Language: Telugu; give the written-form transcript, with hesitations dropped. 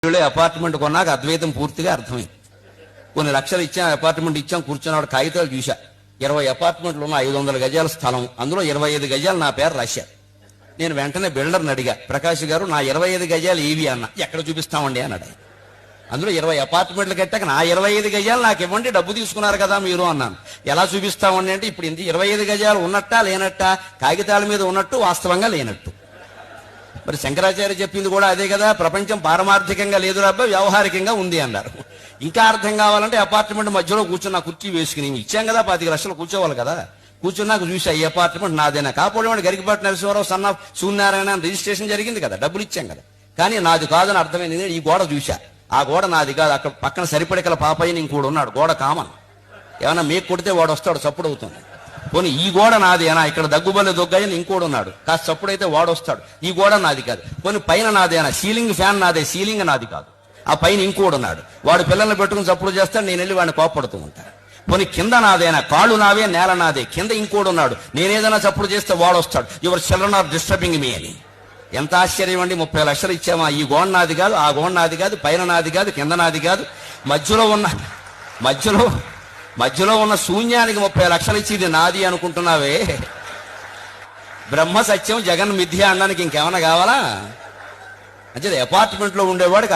అపార్ట్మెంట్ కొన్నాక అద్వైతం పూర్తిగా అర్థమైంది. కొన్ని లక్షలు ఇచ్చాం, అపార్ట్మెంట్ ఇచ్చాం, కూర్చున్నాడు కాగితాలు చూశా. 20 అపార్ట్మెంట్లు ఉన్న 500 గజాల స్థలం, అందులో 25 గజాలు నా పేరు రాశారు. నేను వెంటనే బిల్డర్ని అడిగా, ప్రకాష్ గారు నా 25 గజాలు ఏవి అన్న. ఎక్కడ చూపిస్తామండి అన్నాడు. అందులో 20 అపార్ట్మెంట్లు కట్టాక నా 25 గజాలు నాకు ఇవ్వండి, డబ్బు తీసుకున్నారు కదా మీరు అన్నాను. ఎలా చూపిస్తామండి అంటే, ఇప్పుడు ఇంత 25 గజాలు ఉన్నట్టా లేనట్టా, కాగితాల మీద ఉన్నట్టు వాస్తవంగా లేనట్టు. మరి శంకరాచార్య చెప్పింది కూడా అదే కదా, ప్రపంచం పారమార్థికంగా లేదు రాబ్బా, వ్యవహారికంగా ఉంది అన్నారు. ఇంకా అర్థం కావాలంటే అపార్ట్మెంట్ మధ్యలో కూర్చున్న కుర్చీ వేసుకుని ఇచ్చాం కదా, 25 లక్షలు కూర్చోవాలి కదా. కూర్చున్నాక చూసా ఈ అపార్ట్మెంట్ నాదేనా. కాపోవడం గరికపాటి నరసింహారావు సన్న సూర్యనారాయణ రిజిస్ట్రేషన్ జరిగింది కదా, డబ్బులు ఇచ్చాం కదా. కానీ నాది కాదని అర్థమైంది. ఈ గోడ చూసా, ఆ గోడ నాది కాదు. అక్కడ పక్కన సరిపడికల పాపయ్యని ఇంకోడు ఉన్నాడు, గోడ కామన్. ఏమన్నా మేకు కొడితే వాడు వస్తాడు, చప్పుడు అవుతుంది. పోనీ ఈ గోడ నాదేనా, ఇక్కడ దగ్గుబల్లి దొగ్గని ఇంకోడు ఉన్నాడు, కాస్త చప్పుడైతే వాడు వస్తాడు. ఈ గోడ నాది కాదు. పోనీ పైన నాదేనా, సీలింగ్ ఫ్యాన్ నాదే, సీలింగ్ నాది కాదు. ఆ పైన ఇంకోడు ఉన్నాడు, వాడు పిల్లల్ని పెట్టుకుని చప్పుడు చేస్తాడు, నేను వెళ్ళి వాడిని కోప్పడుతూ ఉంటాను. పోనీ కింద నాదేనా, కాళ్ళు నావే, నేల నాదే, కింద ఇంకోడు ఉన్నాడు, నేనేదైనా చప్పుడు చేస్తే వాడు వస్తాడు, your children are disturbing me అని. ఎంత ఆశ్చర్యం అండి. 30 లక్షలు ఇచ్చామా, ఈ గోడ నాది కాదు, ఆ గోడ నాది కాదు, పైన నాది కాదు, కింద నాది కాదు, మధ్యలో ఉన్న శూన్యానికి 30 లక్షలు ఇచ్చి ఇది నాది అనుకుంటున్నావే. బ్రహ్మ సత్యం జగన్ మిథ్య అనడానికి ఇంకేమైనా కావాలా? అంటే అపార్ట్మెంట్ లో ఉండేవాడికి